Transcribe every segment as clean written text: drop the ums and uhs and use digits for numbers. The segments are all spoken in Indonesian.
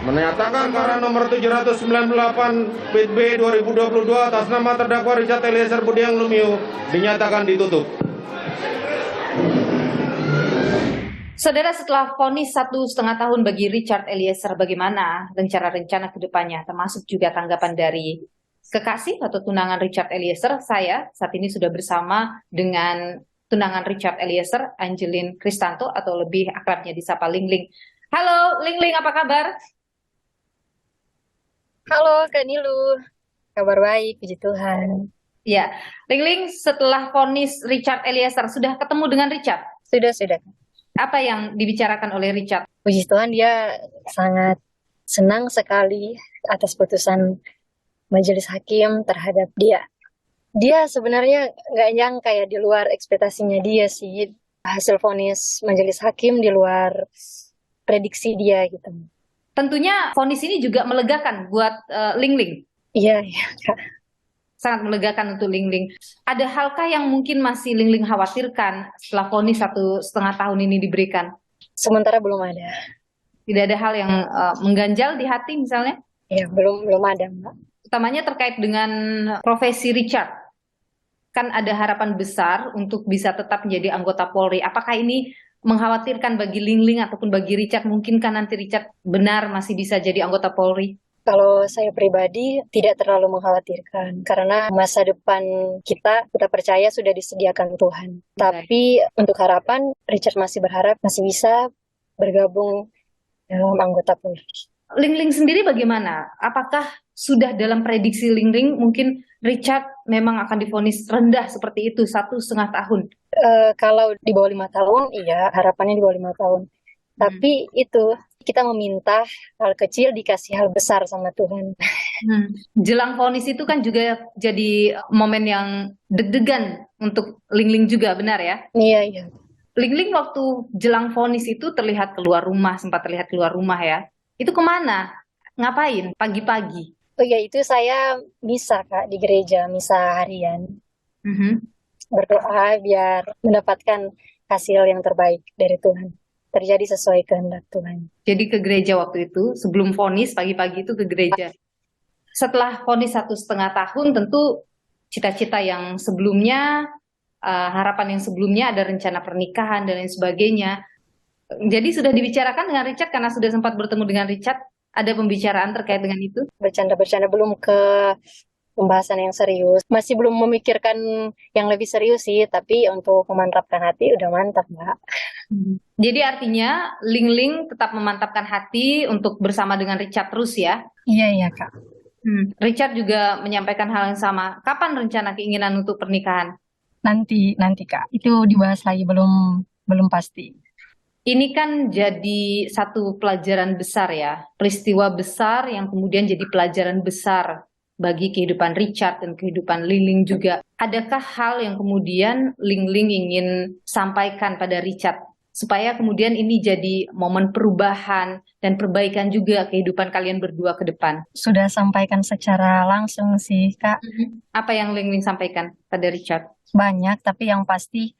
Menyatakan perkara nomor 798 PIT B 2022 atas nama terdakwa Richard Eliezer Budiang Lumiu dinyatakan ditutup. Saudara, setelah vonis 1,5 tahun bagi Richard Eliezer, bagaimana rencana-rencana ke depannya, termasuk juga tanggapan dari kekasih atau tunangan Richard Eliezer? Saya saat ini sudah bersama dengan tunangan Richard Eliezer, Angelin Kristanto, atau lebih akrabnya disapa Ling Ling. Halo Ling Ling, apa kabar? Halo Kak Nilu, kabar baik, puji Tuhan. Ya, Ling Ling, setelah vonis Richard Eliezer, sudah ketemu dengan Richard? Sudah. Apa yang dibicarakan oleh Richard? Puji Tuhan, dia sangat senang sekali atas putusan majelis hakim terhadap dia. Dia sebenarnya nggak nyangka ya, di luar ekspektasinya dia sih. Hasil vonis majelis hakim di luar prediksi dia gitu. Tentunya vonis ini juga melegakan buat Ling Ling. Iya, Kak. Sangat melegakan untuk Ling Ling. Ada halkah yang mungkin masih Ling Ling khawatirkan setelah vonis 1,5 tahun ini diberikan? Sementara belum ada. Tidak ada hal yang mengganjal di hati misalnya? Ya, belum ada, Mbak. Utamanya terkait dengan profesi Richard. Kan ada harapan besar untuk bisa tetap menjadi anggota Polri. Apakah ini mengkhawatirkan bagi Ling Ling ataupun bagi Richard? Mungkinkah nanti Richard benar masih bisa jadi anggota Polri? Kalau saya pribadi tidak terlalu mengkhawatirkan karena masa depan kita percaya sudah disediakan Tuhan. Tapi untuk harapan, Richard masih berharap masih bisa bergabung dalam anggota Polri. Ling Ling sendiri bagaimana? Apakah sudah dalam prediksi Ling Ling mungkin Richard memang akan divonis rendah seperti itu 1,5 tahun? Kalau di bawah 5 tahun, iya harapannya di bawah 5 tahun. Tapi itu kita meminta hal kecil dikasih hal besar sama Tuhan. Jelang vonis itu kan juga jadi momen yang deg-degan untuk Ling Ling juga, benar ya? Iya. Ling Ling waktu jelang vonis itu terlihat keluar rumah, sempat terlihat keluar rumah ya. Itu kemana? Ngapain pagi-pagi? Oh ya, itu saya misa Kak di gereja, misa harian. Berdoa biar mendapatkan hasil yang terbaik dari Tuhan. Terjadi sesuai kehendak Tuhan. Jadi ke gereja waktu itu, sebelum vonis pagi-pagi itu ke gereja. Setelah vonis 1,5 tahun, tentu cita-cita yang sebelumnya, harapan yang sebelumnya, ada rencana pernikahan dan lain sebagainya. Jadi sudah dibicarakan dengan Richard karena sudah sempat bertemu dengan Richard. Ada pembicaraan terkait dengan itu? Bercanda-bercanda, belum ke pembahasan yang serius. Masih belum memikirkan yang lebih serius sih, tapi untuk memantapkan hati udah mantap, Mbak. Jadi artinya Ling Ling tetap memantapkan hati untuk bersama dengan Richard terus ya? Iya, Kak. Richard juga menyampaikan hal yang sama. Kapan rencana keinginan untuk pernikahan? Nanti Kak. Itu dibahas lagi, belum pasti. Ini kan jadi satu pelajaran besar ya, peristiwa besar yang kemudian jadi pelajaran besar bagi kehidupan Richard dan kehidupan Ling Ling juga. Adakah hal yang kemudian Ling Ling ingin sampaikan pada Richard supaya kemudian ini jadi momen perubahan dan perbaikan juga kehidupan kalian berdua ke depan? Sudah sampaikan secara langsung sih, Kak. Apa yang Ling Ling sampaikan pada Richard? Banyak, tapi yang pasti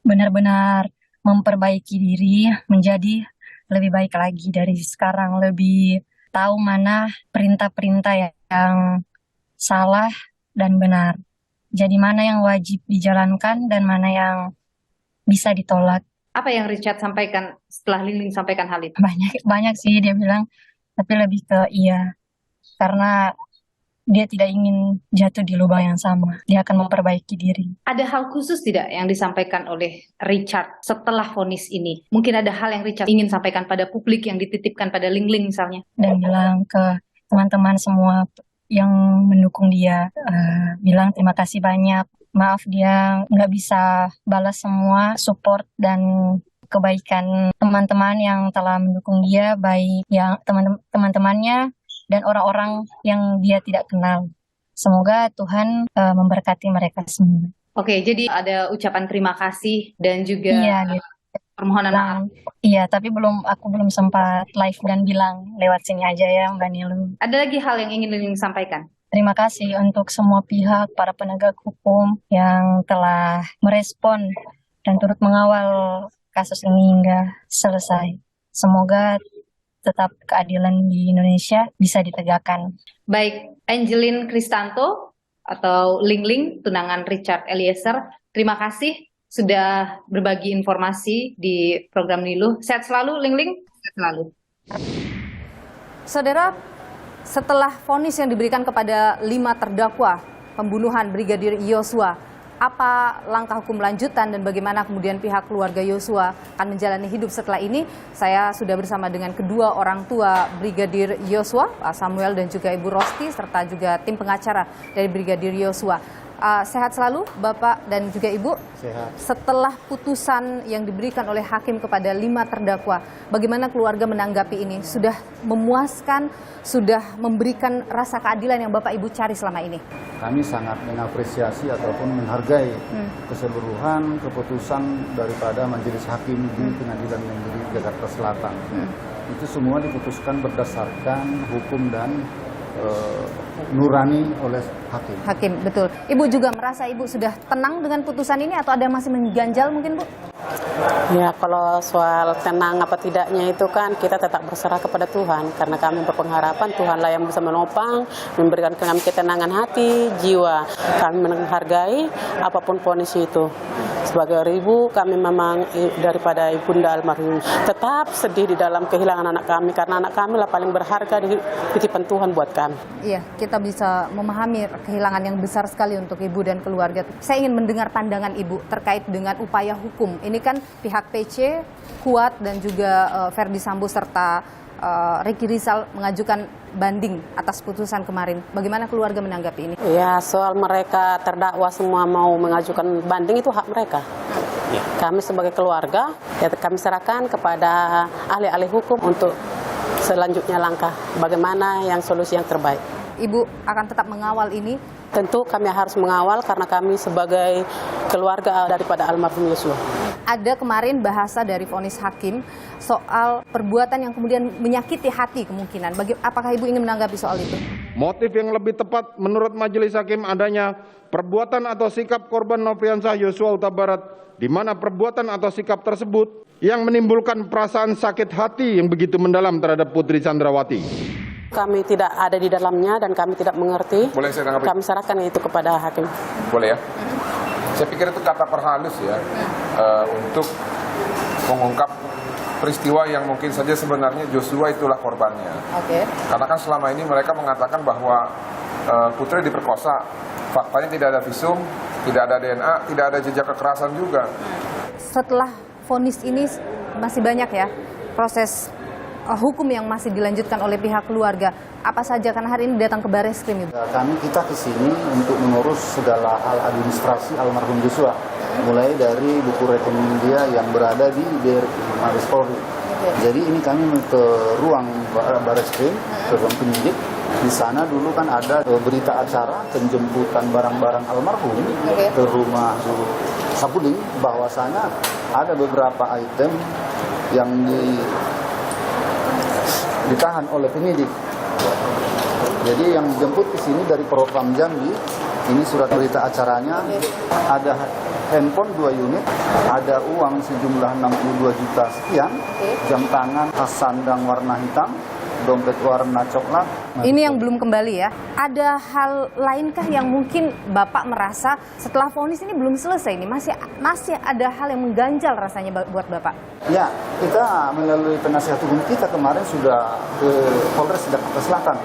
benar-benar memperbaiki diri menjadi lebih baik lagi dari sekarang, lebih tahu mana perintah-perintah yang salah dan benar. Jadi mana yang wajib dijalankan dan mana yang bisa ditolak. Apa yang Richard sampaikan setelah Ling Ling sampaikan hal itu? Banyak sih dia bilang, tapi lebih ke iya. Karena dia tidak ingin jatuh di lubang yang sama. Dia akan memperbaiki diri. Ada hal khusus tidak yang disampaikan oleh Richard setelah vonis ini? Mungkin ada hal yang Richard ingin sampaikan pada publik yang dititipkan pada Ling Ling misalnya? Dan bilang ke teman-teman semua yang mendukung dia, bilang terima kasih banyak. Maaf dia nggak bisa balas semua support dan kebaikan teman-teman yang telah mendukung dia, baik yang teman-temannya dan orang-orang yang dia tidak kenal. Semoga Tuhan memberkati mereka semua. Oke, jadi ada ucapan terima kasih dan juga permohonan maaf. Iya, tapi aku belum sempat live dan bilang lewat sini aja ya Mbak Nilu. Ada lagi hal yang ingin Ling sampaikan? Terima kasih untuk semua pihak, para penegak hukum yang telah merespon dan turut mengawal kasus ini hingga selesai. Semoga tetap keadilan di Indonesia bisa ditegakkan. Baik, Angelin Kristanto atau Ling Ling, tunangan Richard Eliezer, terima kasih sudah berbagi informasi di program Niluh. Sehat selalu, Ling Ling. Sehat selalu. Saudara, setelah vonis yang diberikan kepada 5 terdakwa pembunuhan Brigadir Yosua, apa langkah hukum lanjutan dan bagaimana kemudian pihak keluarga Yosua akan menjalani hidup setelah ini? Saya sudah bersama dengan kedua orang tua Brigadir Yosua, Pak Samuel dan juga Ibu Rosti, serta juga tim pengacara dari Brigadir Yosua. Sehat selalu Bapak dan juga Ibu. Sehat. Setelah putusan yang diberikan oleh hakim kepada 5 terdakwa, bagaimana keluarga menanggapi ini? Sudah memuaskan, sudah memberikan rasa keadilan yang Bapak Ibu cari selama ini? Kami sangat mengapresiasi ataupun menghargai keseluruhan keputusan daripada Majelis Hakim di Pengadilan Negeri Jakarta Selatan. Itu semua diputuskan berdasarkan hukum dan nurani oleh hakim. Hakim, betul. Ibu juga merasa Ibu sudah tenang dengan putusan ini atau ada yang masih mengganjal mungkin, Bu? Ya, kalau soal tenang apa tidaknya itu kan kita tetap berserah kepada Tuhan. Karena kami berpengharapan Tuhanlah yang bisa menopang, memberikan kami ketenangan hati, jiwa. Kami menghargai apapun vonis itu. Sebagai ibu, kami memang daripada ibunda almarhum tetap sedih di dalam kehilangan anak kami. Karena anak kami lah paling berharga di titipan Tuhan buat kami. Iya, kita bisa memahami kehilangan yang besar sekali untuk Ibu dan keluarga. Saya ingin mendengar pandangan Ibu terkait dengan upaya hukum. Ini kan pihak PC, Kuat dan juga Verdi Sambo serta Ricky Rizal mengajukan banding atas putusan kemarin. Bagaimana keluarga menanggapi ini? Ya, soal mereka terdakwa semua mau mengajukan banding itu hak mereka. Kami sebagai keluarga, ya kami serahkan kepada ahli-ahli hukum untuk selanjutnya langkah bagaimana yang solusi yang terbaik. Ibu akan tetap mengawal ini? Tentu kami harus mengawal karena kami sebagai keluarga daripada almarhum Yosua. Ada kemarin bahasa dari vonis hakim soal perbuatan yang kemudian menyakiti hati kemungkinan. Apakah Ibu ingin menanggapi soal itu? Motif yang lebih tepat menurut Majelis Hakim adanya perbuatan atau sikap korban Nofriansah Yosua Huta Barat, di mana perbuatan atau sikap tersebut yang menimbulkan perasaan sakit hati yang begitu mendalam terhadap Putri Chandrawati. Kami tidak ada di dalamnya dan kami tidak mengerti. Boleh saya tanggapi? Kami serahkan itu kepada hakim. Boleh ya? Saya pikir itu kata perhalus ya, untuk mengungkap peristiwa yang mungkin saja sebenarnya Joshua itulah korbannya. Oke. Karena kan selama ini mereka mengatakan bahwa Putri diperkosa, faktanya tidak ada visum, tidak ada DNA, tidak ada jejak kekerasan juga. Setelah vonis ini masih banyak ya proses hukum yang masih dilanjutkan oleh pihak keluarga. Apa saja, karena hari ini datang ke Bareskrim, Ibu? Kita ke sini untuk mengurus segala hal administrasi almarhum Joshua, mulai dari buku rekening dia yang berada di Mabes Polri. Jadi ini kami ke ruang Bareskrim, ke ruang penyidik. Di sana dulu kan ada berita acara penjemputan barang-barang almarhum ke rumah Sapuling, bahwasanya ada beberapa item yang ditahan oleh penyidik. Jadi yang dijemput ke sini dari Propam Jambi, ini surat berita acaranya, ada handphone 2 unit, ada uang sejumlah 62 juta sekian, jam tangan tas sandang warna hitam, dompet warna coklat. Ini yang belum kembali ya. Ada hal lainkah yang mungkin Bapak merasa setelah vonis ini belum selesai ini masih ada hal yang mengganjal rasanya buat Bapak? Ya, kita melalui penasihat hukum kita kemarin sudah ke Polres Jakarta Selatan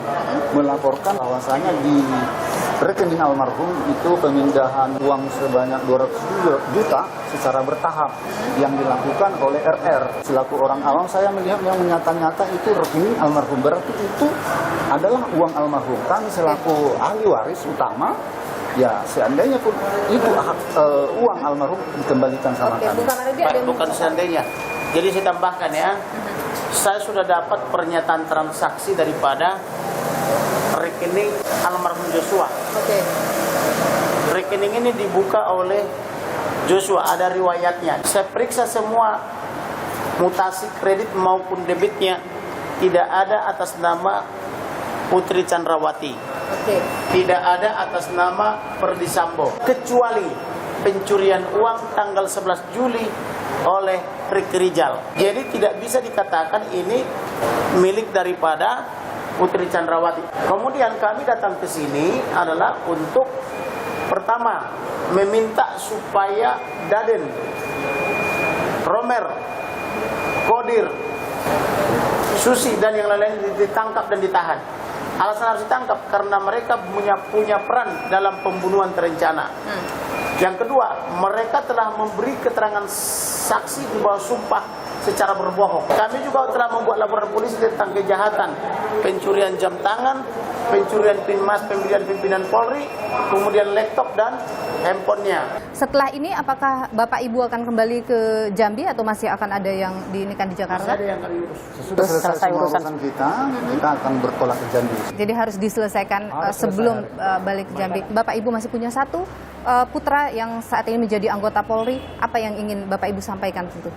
melaporkan bahwasanya di rekening almarhum itu pemindahan uang sebanyak 200 juta secara bertahap yang dilakukan oleh RR. Selaku orang awam saya melihat yang nyata-nyata itu rekening almarhum, berarti itu adalah uang almarhum. Kami selaku ahli waris utama, ya seandainya pun itu uang almarhum dikembalikan sama kami. Bukan seandainya. Jadi saya tambahkan ya, saya sudah dapat pernyataan transaksi daripada rekening almarhum Joshua. Rekening ini dibuka oleh Joshua, ada riwayatnya. Saya periksa semua mutasi kredit maupun debitnya, tidak ada atas nama Putri Chandrawati. Tidak ada atas nama Verdi Sambo, kecuali pencurian uang tanggal 11 Juli oleh Ricky Rijal. Jadi tidak bisa dikatakan ini milik daripada Putri Chandrawati. Kemudian kami datang ke sini adalah untuk pertama meminta supaya Daden, Romer, Kodir, Susi dan yang lain-lain ditangkap dan ditahan. Alasan harus ditangkap karena mereka punya peran dalam pembunuhan terencana. Yang kedua, mereka telah memberi keterangan saksi di bawah sumpah secara berbohong. Kami juga telah membuat laporan polisi tentang kejahatan, pencurian jam tangan, pencurian pin mas pimpinan Polri, kemudian laptop dan handphonenya. Setelah ini apakah Bapak Ibu akan kembali ke Jambi atau masih akan ada yang diinikan di Jakarta? Masih ada yang kami urus. Sesudah selesai semua urusan kita akan bertolak ke Jambi. Jadi harus diselesaikan sebelum balik ke Jambi. Bapak Ibu masih punya satu putra yang saat ini menjadi anggota Polri. Apa yang ingin Bapak Ibu sampaikan tentu?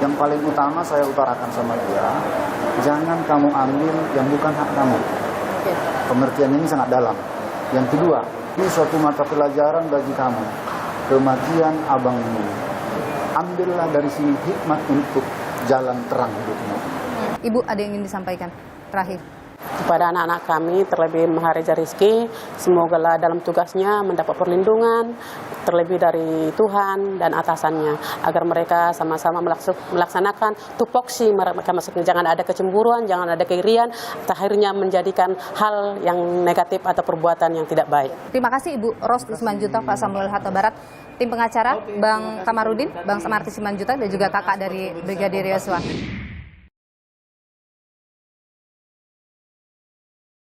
Yang paling utama saya utarakan sama dia, jangan kamu ambil yang bukan hak kamu. Pengertian ini sangat dalam. Yang kedua, ini suatu mata pelajaran bagi kamu. Kematian abang ini, ambillah dari sini hikmat untuk jalan terang hidupmu. Ibu ada yang ingin disampaikan terakhir? Kepada anak-anak kami, terlebih Mahareja Rizky, semoga dalam tugasnya mendapat perlindungan, terlebih dari Tuhan dan atasannya, agar mereka sama-sama melaksanakan tupoksi mereka masing-masing. Jangan ada kecemburuan, jangan ada keirian, akhirnya menjadikan hal yang negatif atau perbuatan yang tidak baik. Terima kasih Ibu Rosti Simanjuntak, Pak Samuel Hatta Barat, tim pengacara Bang Kamarudin, Bang Samarti Simanjuntak, dan juga kakak dari Brigadir Yosua.